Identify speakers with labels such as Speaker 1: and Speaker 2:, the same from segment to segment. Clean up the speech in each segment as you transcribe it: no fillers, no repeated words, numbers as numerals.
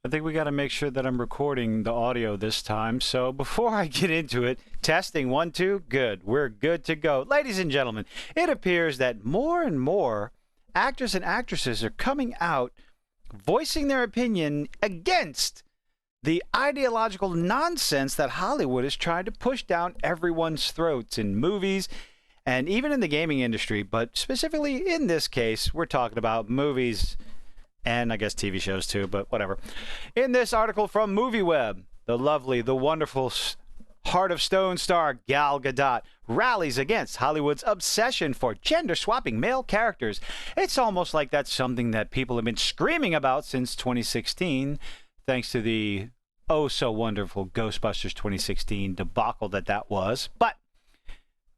Speaker 1: I think we got to make sure that I'm recording the audio this time. So before I get into it, testing 1, 2, good. We're good to go. Ladies and gentlemen, it appears that more and more actors and actresses are coming out voicing their opinion against the ideological nonsense that Hollywood is trying to push down everyone's throats in movies and even in the gaming industry. But specifically in this case, we're talking about movies and I guess TV shows too, but whatever. In this article from MovieWeb, the lovely, the wonderful Heart of Stone star Gal Gadot rallies against Hollywood's obsession for gender-swapping male characters. It's almost like that's something that people have been screaming about since 2016, thanks to the oh-so-wonderful Ghostbusters 2016 debacle that was. But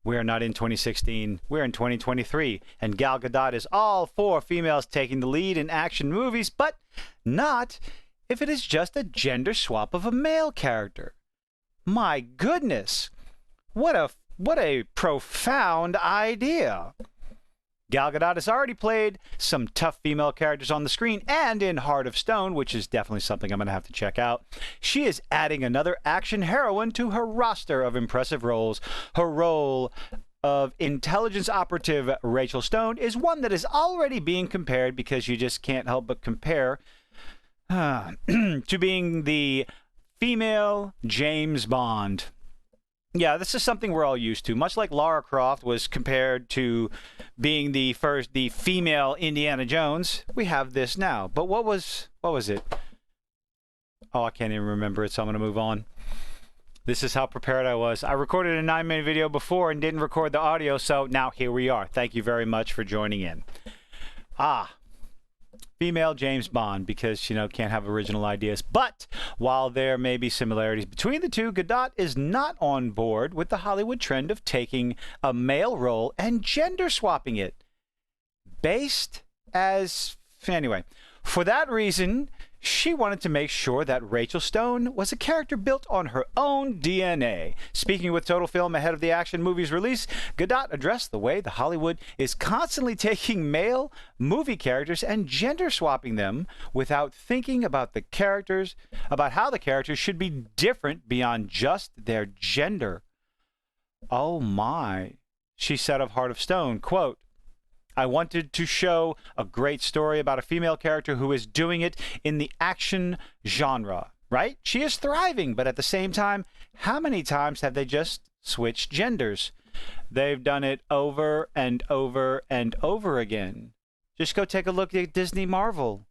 Speaker 1: we're not in 2016, we're in 2023, and Gal Gadot is all for females taking the lead in action movies, but not if it is just a gender swap of a male character. My goodness, what a profound idea. Gal Gadot has already played some tough female characters on the screen and in Heart of Stone, which is definitely something I'm going to have to check out. She is adding another action heroine to her roster of impressive roles. Her role of intelligence operative Rachel Stone is one that is already being compared, because you just can't help but compare, to being the female James Bond. Yeah, this is something we're all used to. Much like Lara Croft was compared to being the female Indiana Jones, we have this now. But what was it? Oh, I can't even remember it, so I'm going to move on. This is how prepared I was. I recorded a 9-minute video before and didn't record the audio, so now here we are. Thank you very much for joining in. Female James Bond, because, can't have original ideas. But while there may be similarities between the two, Gadot is not on board with the Hollywood trend of taking a male role and gender swapping it. Anyway, for that reason, she wanted to make sure that Rachel Stone was a character built on her own DNA. Speaking with Total Film ahead of the action movie's release, Gadot addressed the way the Hollywood is constantly taking male movie characters and gender swapping them without thinking about how the characters should be different beyond just their gender. Oh my, she said of Heart of Stone, quote, "I wanted to show a great story about a female character who is doing it in the action genre, right? She is thriving, but at the same time, how many times have they just switched genders? They've done it over and over and over again. Just go take a look at Disney Marvel.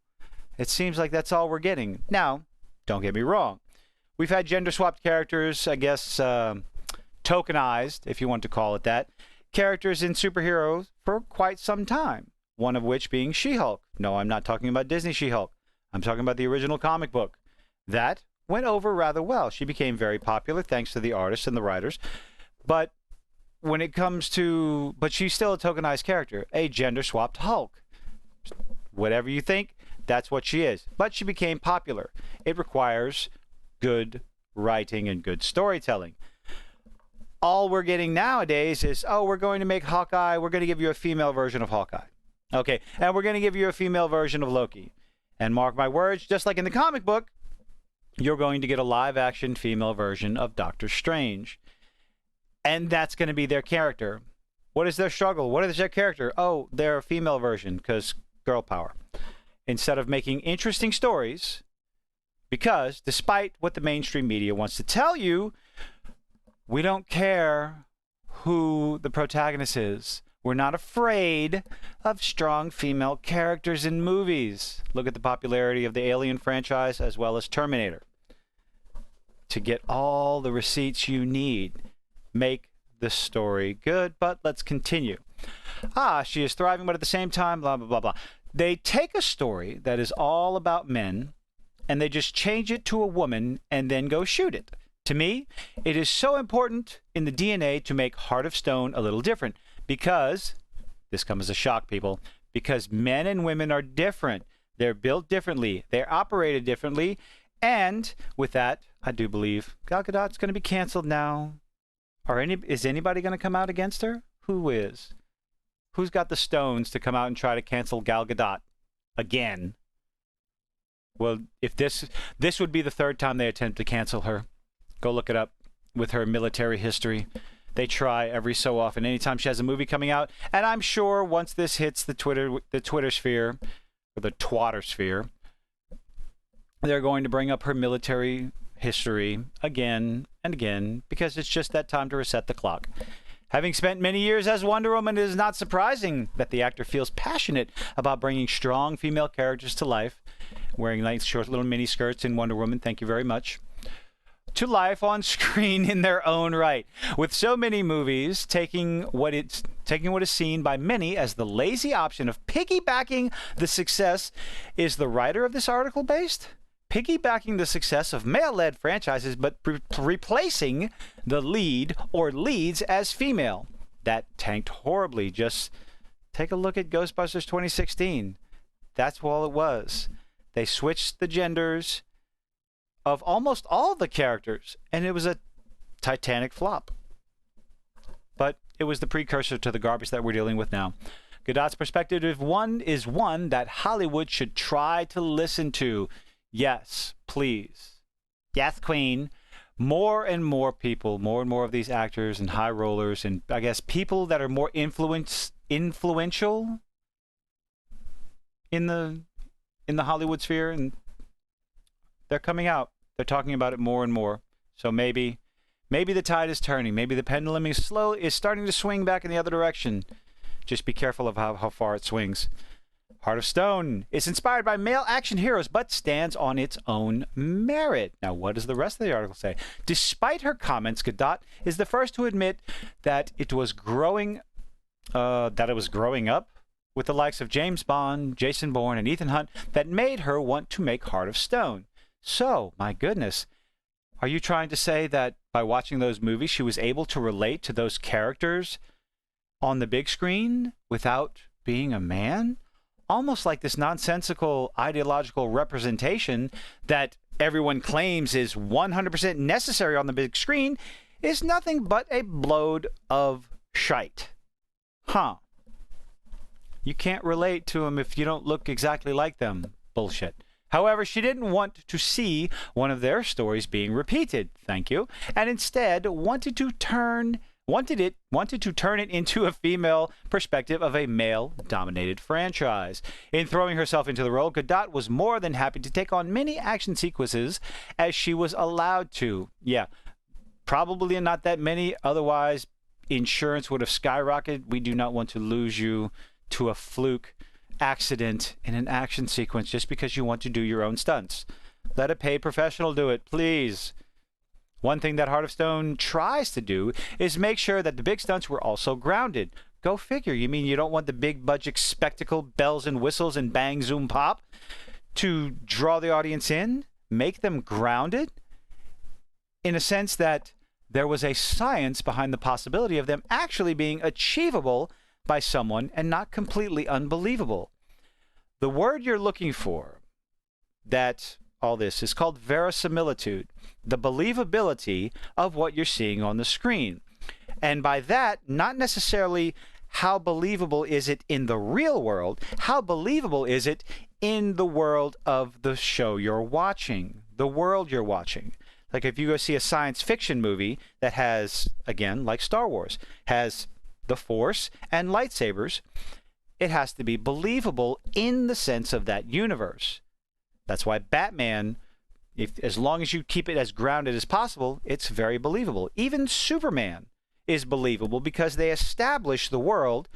Speaker 1: It seems like that's all we're getting. Now, don't get me wrong. We've had gender-swapped characters, I guess, tokenized, if you want to call it that, characters in superheroes for quite some time, one of which being She-Hulk. No, I'm not talking about Disney She-Hulk. I'm talking about the original comic book. That went over rather well. She became very popular thanks to the artists and the writers. But when it comes to... But she's still a tokenized character, a gender-swapped Hulk. Whatever you think, that's what she is. But she became popular. It requires good writing and good storytelling. All we're getting nowadays is, we're going to make Hawkeye, we're going to give you a female version of Hawkeye. Okay, and we're going to give you a female version of Loki. And mark my words, just like in the comic book, you're going to get a live-action female version of Doctor Strange. And that's going to be their character. What is their struggle? What is their character? Oh, they're a female version, because girl power. Instead of making interesting stories, because despite what the mainstream media wants to tell you, we don't care who the protagonist is. We're not afraid of strong female characters in movies. Look at the popularity of the Alien franchise as well as Terminator. To get all the receipts you need, make the story good, but let's continue. She is thriving, but at the same time, blah, blah, blah, blah. They take a story that is all about men, and they just change it to a woman and then go shoot it. To me, it is so important in the DNA to make Heart of Stone a little different, because, this comes as a shock, people, because men and women are different. They're built differently. They're operated differently. And with that, I do believe Gal Gadot's going to be canceled now. Is anybody going to come out against her? Who is? Who's got the stones to come out and try to cancel Gal Gadot again? Well, if this would be the third time they attempt to cancel her. Go look it up with her military history. They try every so often, anytime she has a movie coming out. And I'm sure once this hits the Twitter sphere, or the twatter sphere, they're going to bring up her military history again and again, because it's just that time to reset the clock. Having spent many years as Wonder Woman, it is not surprising that the actor feels passionate about bringing strong female characters to life, wearing nice short little mini skirts in Wonder Woman, thank you very much, to life on screen in their own right. With so many movies taking what is seen by many as the lazy option of piggybacking the success, is the writer of this article based? Piggybacking the success of male-led franchises, but replacing the lead or leads as female. That tanked horribly. Just take a look at Ghostbusters 2016. That's all it was. They switched the genders of almost all the characters, and it was a titanic flop. But it was the precursor to the garbage that we're dealing with now. Gadot's perspective is one that Hollywood should try to listen to. Yes, please. Yes, Queen. More and more people, more and more of these actors and high rollers, and I guess people that are more influential in the Hollywood sphere, and they're coming out. They're talking about it more and more. So maybe the tide is turning. Maybe the pendulum is starting to swing back in the other direction. Just be careful of how far it swings. Heart of Stone is inspired by male action heroes, but stands on its own merit. Now, what does the rest of the article say? Despite her comments, Gadot is the first to admit that it was growing up with the likes of James Bond, Jason Bourne, and Ethan Hunt that made her want to make Heart of Stone. So, my goodness, are you trying to say that by watching those movies, she was able to relate to those characters on the big screen without being a man? Almost like this nonsensical ideological representation that everyone claims is 100% necessary on the big screen is nothing but a load of shite. Huh. You can't relate to them if you don't look exactly like them. Bullshit. However, she didn't want to see one of their stories being repeated, thank you, and instead wanted to turn it into a female perspective of a male-dominated franchise. In throwing herself into the role, Gadot was more than happy to take on many action sequences as she was allowed to. Yeah, probably not that many, otherwise insurance would have skyrocketed. We do not want to lose you to a fluke accident in an action sequence just because you want to do your own stunts. Let a paid professional do it, please. One thing that Heart of Stone tries to do is make sure that the big stunts were also grounded. Go figure. You mean you don't want the big budget spectacle, bells and whistles and bang, zoom, pop to draw the audience in? Make them grounded in a sense that there was a science behind the possibility of them actually being achievable by someone and not completely unbelievable. The word you're looking for, that all this is called verisimilitude, the believability of what you're seeing on the screen. And by that, not necessarily how believable is it in the real world, how believable is it in the world of the show you're watching, the world you're watching. Like if you go see a science fiction movie that has, again, like Star Wars, has the Force and lightsabers, it has to be believable in the sense of that universe. That's why Batman, as long as you keep it as grounded as possible, it's very believable. Even Superman is believable because they establish the world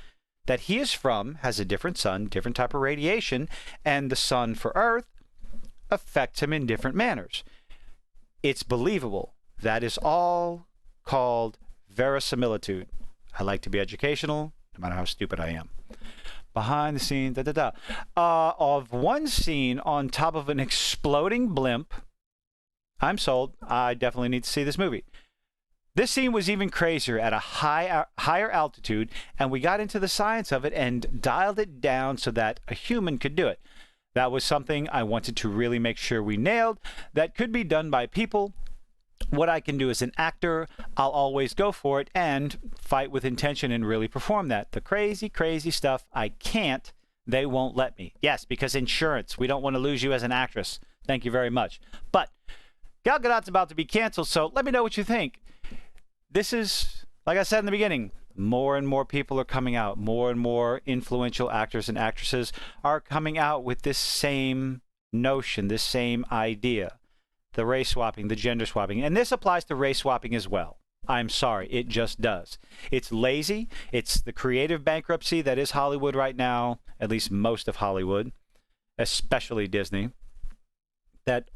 Speaker 1: that he is from has a different sun, different type of radiation, and the sun for Earth affects him in different manners. It's believable. That is all called verisimilitude. I like to be educational, no matter how stupid I am. Behind the scenes, of one scene on top of an exploding blimp. I'm sold. I definitely need to see this movie. This scene was even crazier at a higher altitude, and we got into the science of it and dialed it down so that a human could do it. That was something I wanted to really make sure we nailed. That could be done by people. What I can do as an actor, I'll always go for it and fight with intention and really perform that. The crazy, crazy stuff, I can't. They won't let me. Yes, because insurance. We don't want to lose you as an actress. Thank you very much. But Gal Gadot's about to be canceled, so let me know what you think. This is, like I said in the beginning, more and more people are coming out. More and more influential actors and actresses are coming out with this same notion, this same idea. The race swapping, the gender swapping. And this applies to race swapping as well. I'm sorry, it just does. It's lazy. It's the creative bankruptcy that is Hollywood right now, at least most of Hollywood, especially Disney, that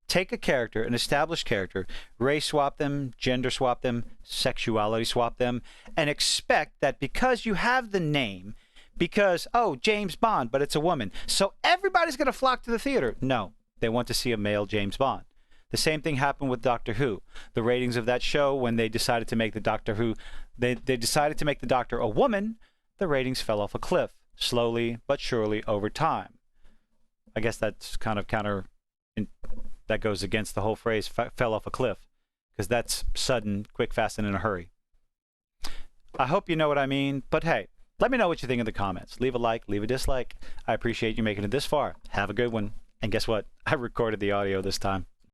Speaker 1: take a character, an established character, race swap them, gender swap them, sexuality swap them, and expect that because you have the name, because, oh, James Bond, but it's a woman, so everybody's going to flock to the theater. No, they want to see a male James Bond. The same thing happened with Doctor Who. The ratings of that show, when they decided to make the Doctor Who, they decided to make the Doctor a woman, the ratings fell off a cliff, slowly but surely over time. I guess that's kind of that goes against the whole phrase, fell off a cliff, because that's sudden, quick, fast, and in a hurry. I hope you know what I mean, but hey, let me know what you think in the comments. Leave a like, leave a dislike. I appreciate you making it this far. Have a good one. And guess what? I recorded the audio this time.